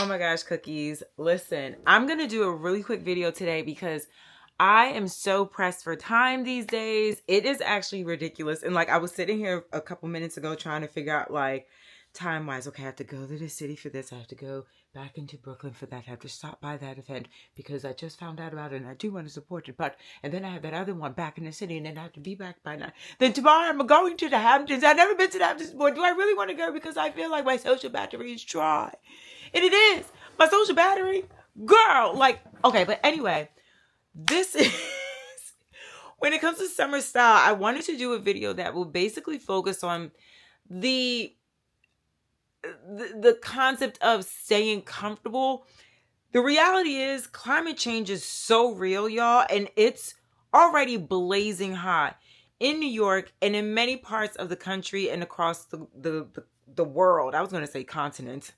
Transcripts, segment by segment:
my gosh, cookies. Listen, I'm going to do a really quick video today because I am so pressed for time these days. It is actually ridiculous. And like I was sitting here a couple minutes ago trying to figure out like time-wise, okay, I have to go to the city for this. I have to go back into Brooklyn for that. I have to stop by that event because I just found out about it and I do want to support it. But, and then I have that other one back in the city and then I have to be back by 9. Then tomorrow I'm going to the Hamptons. I've never been to the Hamptons before. Do I really want to go? Because I feel like my social battery is dry. And it is. My social battery, girl. Like, okay, but anyway, this is, when it comes to summer style, I wanted to do a video that will basically focus on the concept of staying comfortable. The reality is climate change is so real, y'all, and it's already blazing hot in New York and in many parts of the country and across the world. I was going to say continents.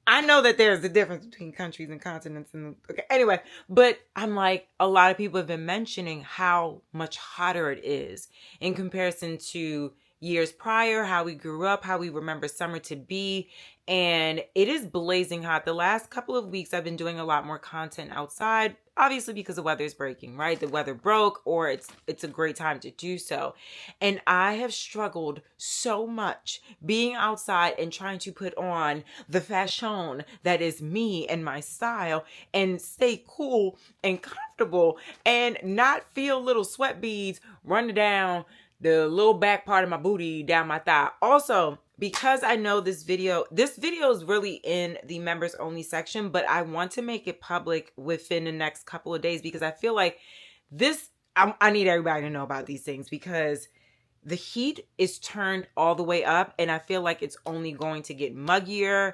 I know that there's a difference between countries and continents. And okay, anyway, but I'm like, a lot of people have been mentioning how much hotter it is in comparison to years prior, how we grew up, how we remember summer to be. And it is blazing hot. The last couple of weeks, I've been doing a lot more content outside, obviously because the weather is breaking, right? The weather broke, or it's a great time to do so. And I have struggled so much being outside and trying to put on the fashion that is me and my style and stay cool and comfortable and not feel little sweat beads running down the little back part of my booty down my thigh. Also, because I know this video is really in the members only section, but I want to make it public within the next couple of days because I feel like I need everybody to know about these things because the heat is turned all the way up and I feel like it's only going to get muggier,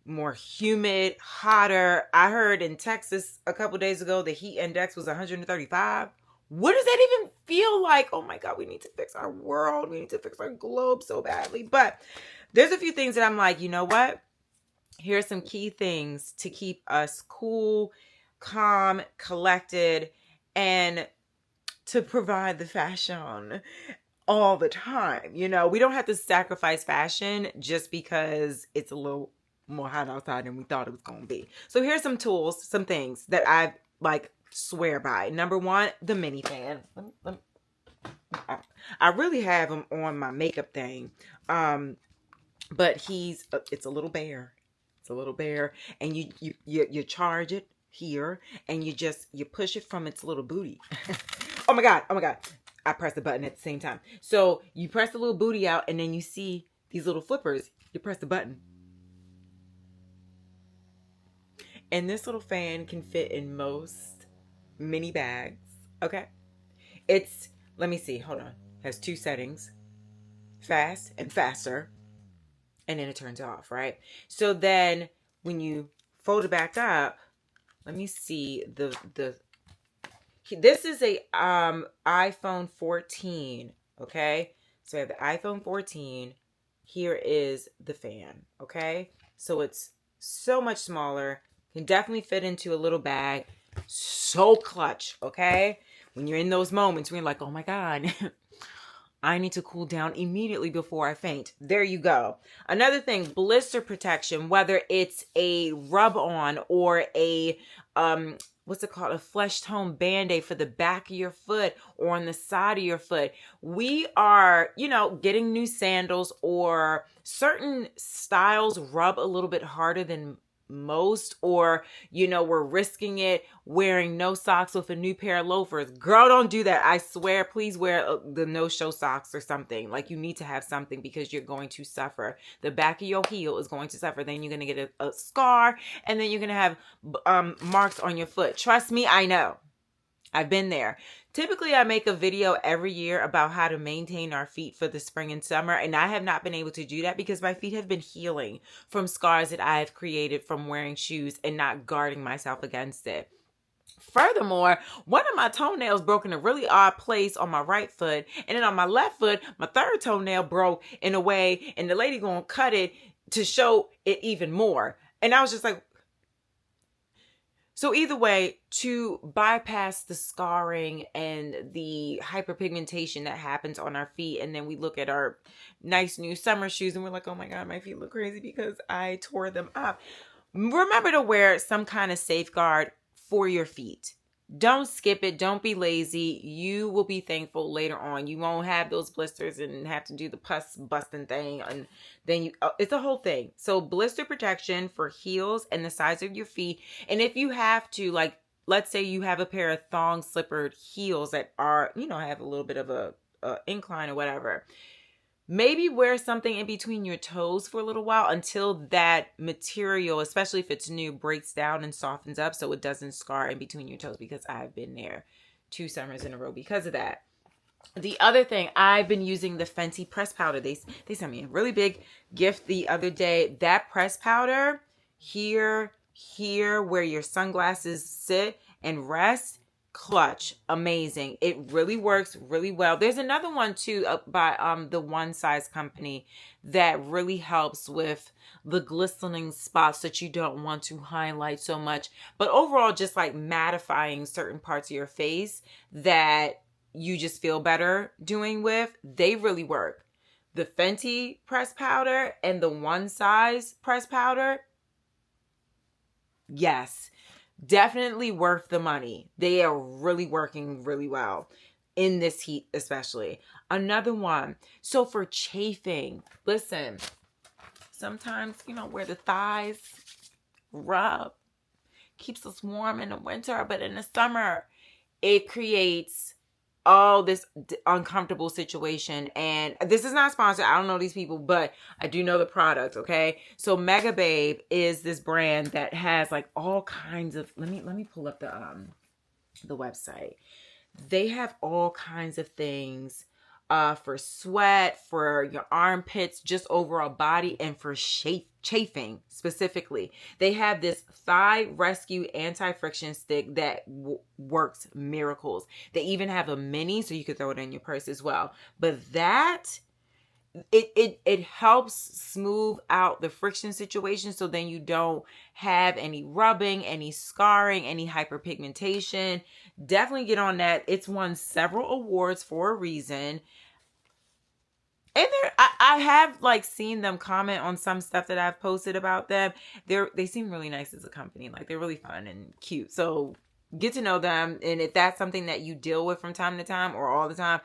more humid, hotter. I heard in Texas a couple days ago, the heat index was 135. What does that even feel like? Oh my God, we need to fix our world. We need to fix our globe so badly. But there's a few things that I'm like, you know what? Here's some key things to keep us cool, calm, collected, and to provide the fashion all the time. You know, we don't have to sacrifice fashion just because it's a little more hot outside than we thought it was going to be. So here's some tools, some things that I've like swear by. Number one, the mini fan. I really have him on my makeup thing. But it's a little bear. It's a little bear. And you charge it here and you push it from its little booty. Oh my God. I press the button at the same time. So you press the little booty out and then you see these little flippers. You press the button. And this little fan can fit in most mini bags. Okay. Let me see. Hold on. Has 2 settings. Fast and faster. And then it turns off, right? So then when you fold it back up, let me see this is a iPhone 14. Okay. So I have the iPhone 14. Here is the fan. Okay. So it's so much smaller. Can definitely fit into a little bag. So clutch, okay? When you're in those moments when you're like, oh my God, I need to cool down immediately before I faint. There you go. Another thing, blister protection, whether it's a rub-on or a, what's it called? A flesh tone Band-Aid for the back of your foot or on the side of your foot. We are, getting new sandals or certain styles rub a little bit harder than most, or we're risking it wearing no socks with a new pair of loafers. Girl, don't do that. I swear, please wear the no-show socks or something. Like, you need to have something because you're going to suffer. The back of your heel is going to suffer. Then you're going to get a scar, and then you're going to have marks on your foot. Trust me, I know. I've been there. Typically, I make a video every year about how to maintain our feet for the spring and summer, and I have not been able to do that because my feet have been healing from scars that I have created from wearing shoes and not guarding myself against it. Furthermore, one of my toenails broke in a really odd place on my right foot, and then on my left foot, my third toenail broke in a way, and the lady gonna cut it to show it even more. And I was just like, so either way, to bypass the scarring and the hyperpigmentation that happens on our feet, and then we look at our nice new summer shoes and we're like, oh my God, my feet look crazy because I tore them up. remember to wear some kind of safeguard for your feet. Don't skip it. Don't be lazy. You will be thankful later on. You won't have those blisters and have to do the pus busting thing. And then it's a whole thing. So blister protection for heels and the sides of your feet. And if you have to, like, let's say you have a pair of thong slippered heels that are, have a little bit of a incline or whatever. Maybe wear something in between your toes for a little while until that material, especially if it's new, breaks down and softens up so it doesn't scar in between your toes, because I've been there 2 summers in a row because of that. The other thing, I've been using the Fenty press powder. They sent me a really big gift the other day. That press powder here where your sunglasses sit and rest, clutch, amazing. It really works really well. There's another one too by the One Size company that really helps with the glistening spots that you don't want to highlight so much, but overall just like mattifying certain parts of your face that you just feel better doing with. They really work. The Fenty press powder and the One Size press powder, yes, definitely worth the money. They are really working really well in this heat, especially. Another one. So for chafing, listen, sometimes, where the thighs rub keeps us warm in the winter, but in the summer, it creates all this uncomfortable situation. And this is not sponsored. I don't know these people, but I do know the product. Okay. So Megababe is this brand that has like all kinds of, let me pull up the website. They have all kinds of things for sweat, for your armpits, just overall body, and for chafing specifically. They have this thigh rescue anti-friction stick that works miracles. They even have a mini, so you could throw it in your purse as well. But that, it helps smooth out the friction situation, so then you don't have any rubbing, any scarring, any hyperpigmentation. Definitely get on that. It's won several awards for a reason. And I have like seen them comment on some stuff that I've posted about them. They seem really nice as a company. Like, they're really fun and cute. So get to know them. And if that's something that you deal with from time to time or all the time,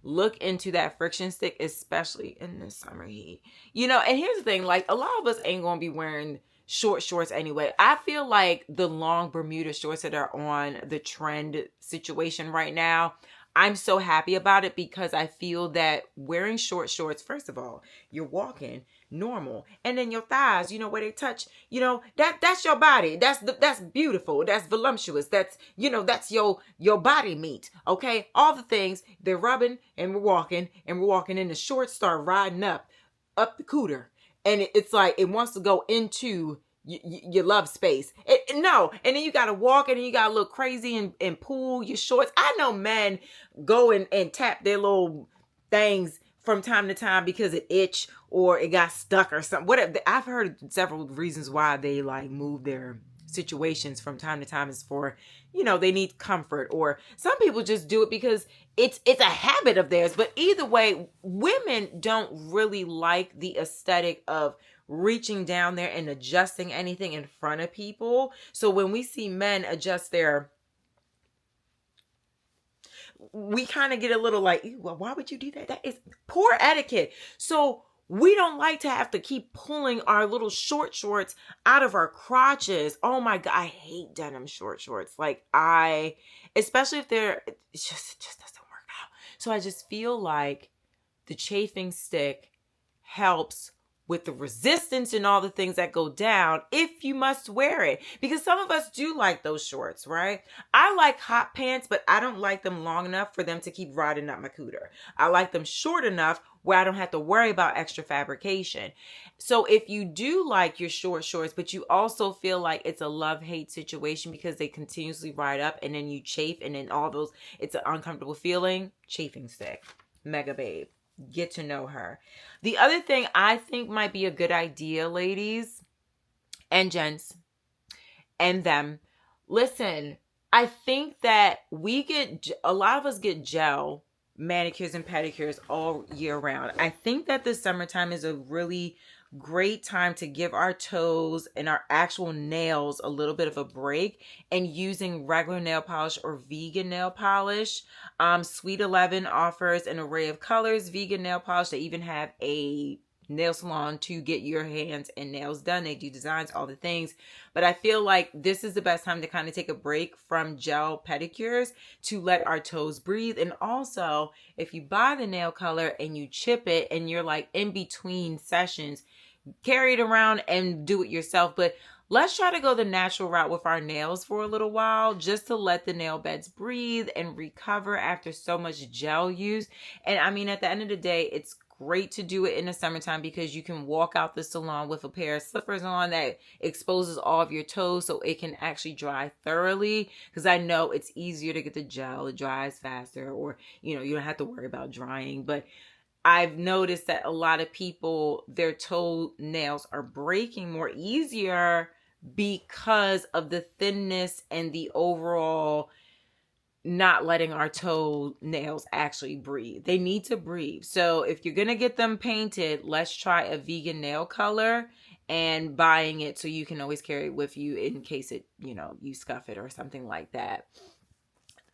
look into that friction stick, especially in the summer heat. And here's the thing, like, a lot of us ain't gonna be wearing short shorts anyway. I feel like the long Bermuda shorts that are on the trend situation right now, I'm so happy about it, because I feel that wearing short shorts, first of all, you're walking normal, and then your thighs, where they touch, that's your body. That's beautiful. That's voluptuous. That's, that's your body meat. Okay. All the things, they're rubbing, and we're walking, and the shorts start riding up the cooter. And it's like, it wants to go into your love space. No. And then you got to walk, and then you got to look crazy and pull your shorts. I know men go and tap their little things from time to time because it itch or it got stuck or something. Whatever. I've heard several reasons why they like move their situations from time to time is for, they need comfort, or some people just do it because it's a habit of theirs. But either way, women don't really like the aesthetic of reaching down there and adjusting anything in front of people. So when we see men adjust we kind of get a little like, ew, well, why would you do that? That is poor etiquette. So we don't like to have to keep pulling our little short shorts out of our crotches. Oh my God, I hate denim short shorts. Like, especially if it just doesn't work out. So I just feel like the chafing stick helps with the resistance and all the things that go down if you must wear it. Because some of us do like those shorts, right? I like hot pants, but I don't like them long enough for them to keep riding up my cooter. I like them short enough where I don't have to worry about extra fabrication. So if you do like your short shorts, but you also feel like it's a love-hate situation because they continuously ride up and then you chafe and then all those, it's an uncomfortable feeling, chafing stick, Megababe. Get to know her. The other thing I think might be a good idea, ladies and gents and them, listen, I think that a lot of us get gel manicures and pedicures all year round. I think that the summertime is a really great time to give our toes and our actual nails a little bit of a break, and using regular nail polish or vegan nail polish. Sweet 11 offers an array of colors, vegan nail polish. They even have a nail salon to get your hands and nails done. They do designs, all the things. But I feel like this is the best time to kind of take a break from gel pedicures to let our toes breathe. And also, if you buy the nail color and you chip it and you're like in between sessions, carry it around and do it yourself. But let's try to go the natural route with our nails for a little while, just to let the nail beds breathe and recover after so much gel use. And I mean, at the end of the day, it's great to do it in the summertime because you can walk out the salon with a pair of slippers on that exposes all of your toes so it can actually dry thoroughly. Because I know it's easier to get the gel, it dries faster, or you don't have to worry about drying. But I've noticed that a lot of people, their toenails are breaking more easier because of the thinness and the overall not letting our toenails actually breathe. They need to breathe. So if you're going to get them painted, let's try a vegan nail color and buying it so you can always carry it with you in case it, you scuff it or something like that.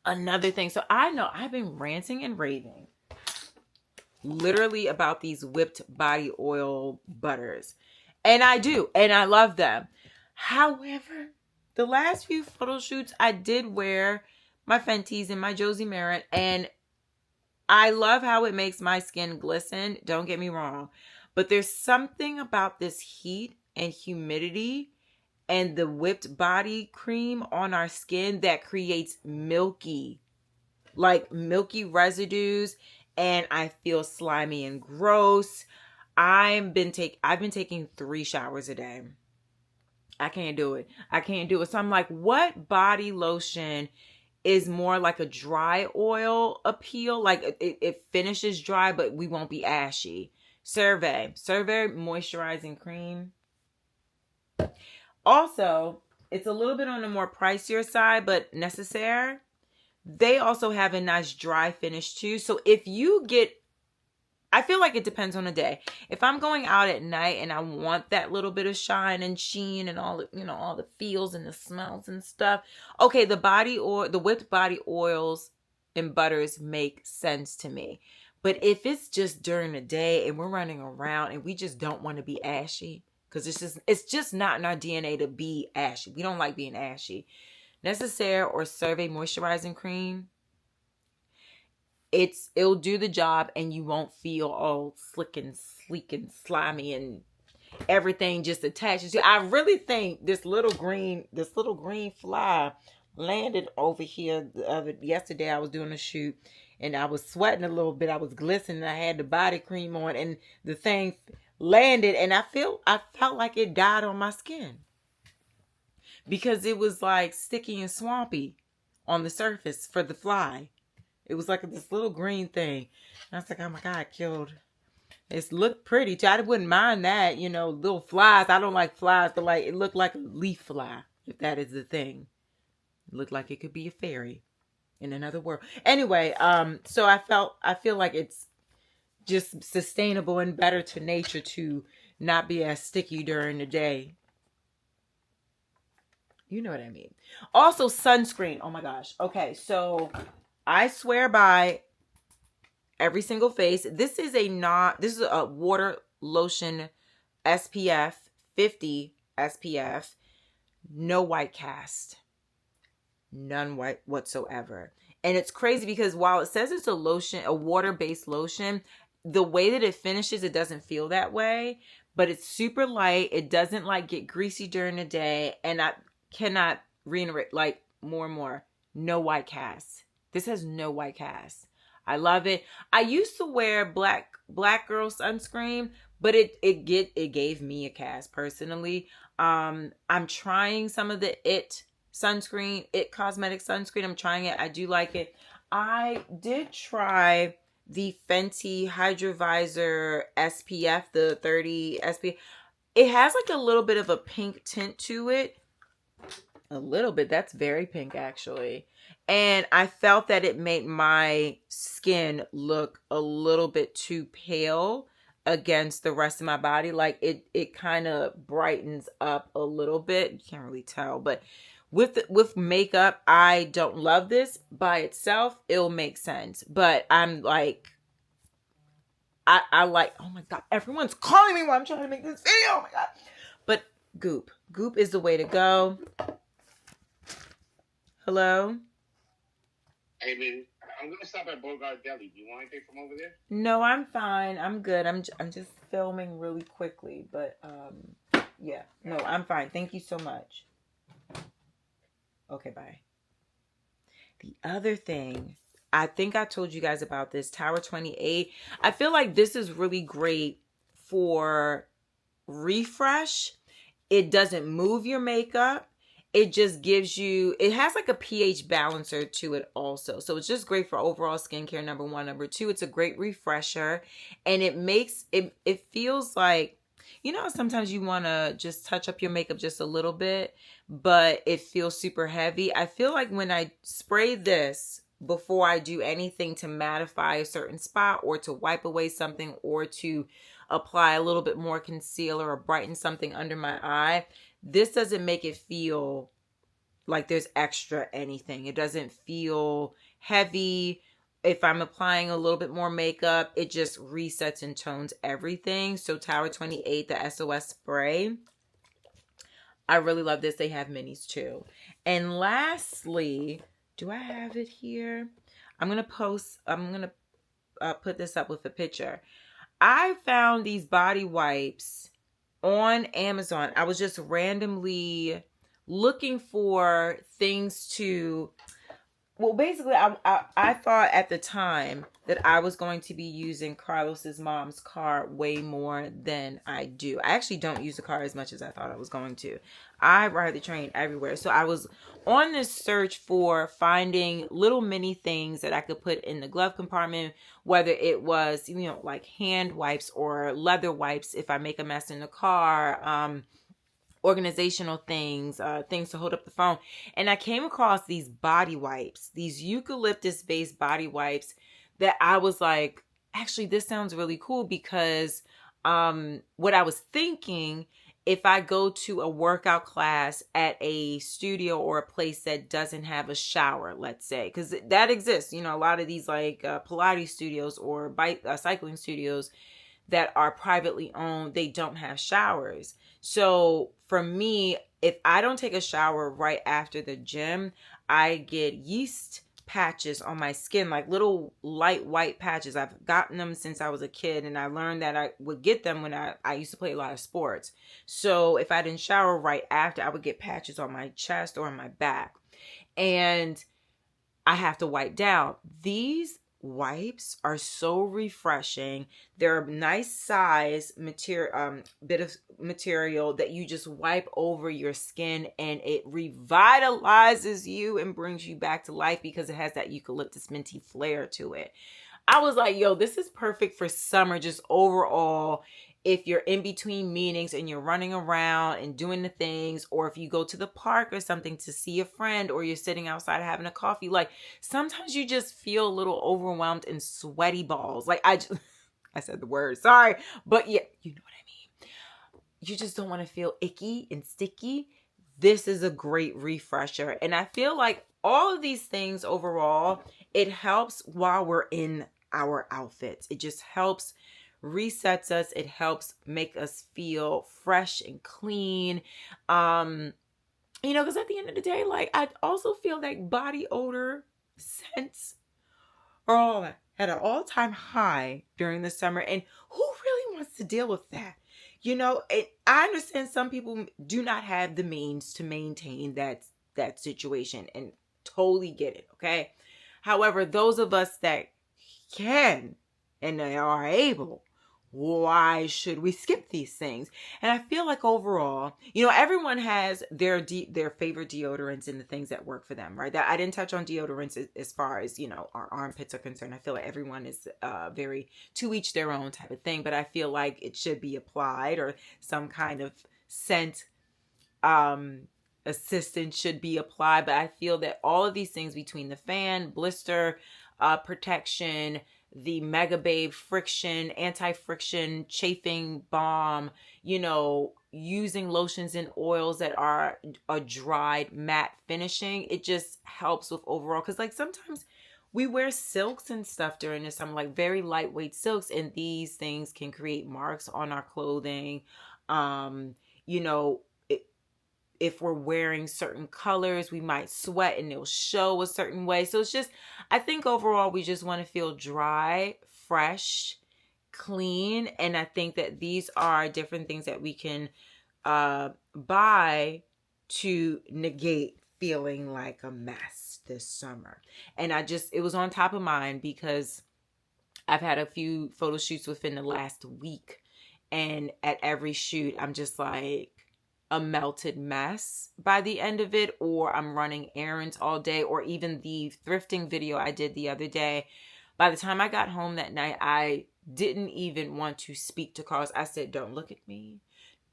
Another thing. So I know I've been ranting and raving literally about these whipped body oil butters. And I do. And I love them. However, the last few photo shoots, I did wear my Fenty's and my Josie Maran, and I love how it makes my skin glisten. Don't get me wrong. But there's something about this heat and humidity and the whipped body cream on our skin that creates milky residues, and I feel slimy and gross. I've been taking 3 showers a day. I can't do it. So I'm like, what body lotion is more like a dry oil appeal? Like it finishes dry, but we won't be ashy. Cerve moisturizing cream. Also, it's a little bit on the more pricier side, but Necessaire, they also have a nice dry finish too. So if you get, I feel like it depends on the day. If I'm going out at night and I want that little bit of shine and sheen and all the, all the feels and the smells and stuff, okay, the whipped body oils and butters make sense to me. But if it's just during the day and we're running around and we just don't want to be ashy, because it's just not in our DNA to be ashy. We don't like being ashy. Necessaire or Cerve moisturizing cream, it'll do the job and you won't feel all slick and sleek and slimy and everything just attaches to you. I really think this little green fly landed over here yesterday. I was doing a shoot and I was sweating a little bit. I was glistening. I had the body cream on and the thing landed and I felt like it died on my skin because it was like sticky and swampy on the surface for the fly. It was like this little green thing. And I was like, oh my God, killed. It looked pretty too. I wouldn't mind that, little flies. I don't like flies, but it looked like a leaf fly, if that is the thing. It looked like it could be a fairy in another world. Anyway, so I feel like it's just sustainable and better to nature to not be as sticky during the day. You know what I mean. Also, sunscreen. Oh my gosh. Okay, so I swear by every single face. This is a water lotion SPF 50 SPF. No white cast. None white whatsoever. And it's crazy because while it says it's a water-based lotion, the way that it finishes, it doesn't feel that way. But it's super light. It doesn't get greasy during the day. And I cannot reiterate more and more. No white cast. This has no white cast. I love it. I used to wear black girl sunscreen, but it gave me a cast personally. I'm trying some of the It Cosmetic sunscreen. I'm trying it. I do like it. I did try the Fenty Hydrovisor SPF, the 30 SPF. It has a little bit of a pink tint to it. A little bit. That's very pink actually. And I felt that it made my skin look a little bit too pale against the rest of my body. Like it kind of brightens up a little bit. You can't really tell, but with makeup, I don't love this by itself. It'll make sense, but I'm like, I like, oh my God, everyone's calling me while I'm trying to make this video. Oh my God. But Goop is the way to go. Hello? Hey, man, I'm going to stop at Bogart Deli. Do you want anything from over there? No, I'm fine. I'm good. I'm just filming really quickly, but yeah. No, I'm fine. Thank you so much. Okay, bye. The other thing, I think I told you guys about this, Tower 28. I feel like this is really great for refresh. It doesn't move your makeup. It just gives you, it has like a pH balancer to it also. So it's just great for overall skincare, number one. Number two, it's a great refresher. And it makes, it feels like, you know, sometimes you want to just touch up your makeup just a little bit, but it feels super heavy. I feel like when I spray this before I do anything to mattify a certain spot or to wipe away something or to apply a little bit more concealer or brighten something under my eye, this doesn't make it feel like there's extra anything. It doesn't feel heavy. If I'm applying a little bit more makeup, it just resets and tones everything. So Tower 28, the SOS spray. I really love this. They have minis too. And lastly, do I have it here? I'm going to put this up with a picture. I found these body wipes on Amazon. I was just randomly looking for things to, well, basically, I thought at the time that I was going to be using Carlos's mom's car way more than I do. I actually don't use the car as much as I thought I was going to. I ride the train everywhere. So I was on this search for finding little mini things that I could put in the glove compartment, whether it was, you know, like hand wipes or leather wipes if I make a mess in the car, organizational things, things to hold up the phone. And I came across these body wipes, these eucalyptus based body wipes that I was like, actually, this sounds really cool because what I was thinking, if I go to a workout class at a studio or a place that doesn't have a shower, let's say, because that exists, you know, a lot of these like Pilates studios or cycling studios that are privately owned, they don't have showers. So for me, if I don't take a shower right after the gym, I get yeast patches on my skin, like little light white patches. I've gotten them since I was a kid, and I learned that I would get them when I used to play a lot of sports. So if I didn't shower right after, I would get patches on my chest or on my back. And I have to wipe down. These wipes are so refreshing. They're a nice size material, bit of material that you just wipe over your skin, and it revitalizes you and brings you back to life because it has that eucalyptus minty flair to it. I was like, yo, this is perfect for summer, just overall. If you're in between meetings and you're running around and doing the things, or if you go to the park or something to see a friend, or you're sitting outside having a coffee, like sometimes you just feel a little overwhelmed and sweaty balls. Like I said the word, sorry, but yeah, you know what I mean. You just don't want to feel icky and sticky. This is a great refresher. And I feel like all of these things overall, it helps while we're in our outfits. It just helps resets us. It helps make us feel fresh and clean. You know, because at the end of the day, like I also feel like body odor scents are all at an all-time high during the summer. And who really wants to deal with that? You know, I understand some people do not have the means to maintain that situation, and totally get it, okay? However, those of us that can and they are able, why should we skip these things? And I feel like overall, you know, everyone has their favorite deodorants and the things that work for them, right? That I didn't touch on deodorants as far as, you know, our armpits are concerned. I feel like everyone is very to each their own type of thing, but I feel like it should be applied, or some kind of scent assistant should be applied. But I feel that all of these things, between the fan, blister protection, the Megababe friction, anti-friction chafing balm, you know, using lotions and oils that are a dried matte finishing. It just helps with overall, because like sometimes we wear silks and stuff during this summer, like very lightweight silks, and these things can create marks on our clothing. You know, if we're wearing certain colors, we might sweat and it'll show a certain way. So it's just, I think overall we just want to feel dry, fresh, clean. And I think that these are different things that we can buy to negate feeling like a mess this summer. And it was on top of mind because I've had a few photo shoots within the last week. And at every shoot, I'm just like a melted mess by the end of it, or I'm running errands all day, or even the thrifting video I did the other day. By the time I got home that night, I didn't even want to speak to Carlos. I said, don't look at me.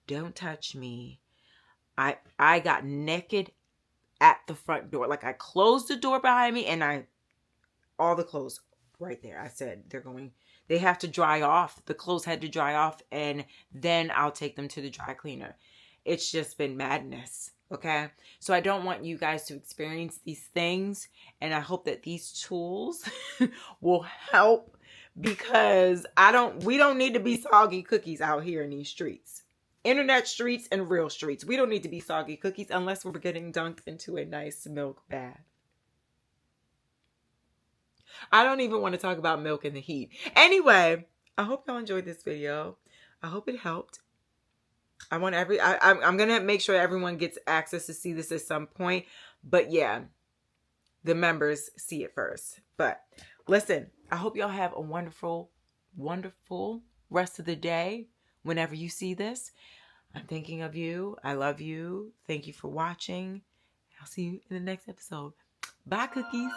Don't touch me. I got naked at the front door. Like I closed the door behind me and all the clothes right there. I said, they have to dry off. The clothes had to dry off, and then I'll take them to the dry cleaner. It's just been madness. Okay. So I don't want you guys to experience these things. And I hope that these tools will help, because we don't need to be soggy cookies out here in these streets. Internet streets and real streets. We don't need to be soggy cookies unless we're getting dunked into a nice milk bath. I don't even want to talk about milk in the heat. Anyway, I hope y'all enjoyed this video. I hope it helped. I'm going to make sure everyone gets access to see this at some point. But yeah, the members see it first. But listen, I hope y'all have a wonderful, wonderful rest of the day whenever you see this. I'm thinking of you. I love you. Thank you for watching. I'll see you in the next episode. Bye, cookies.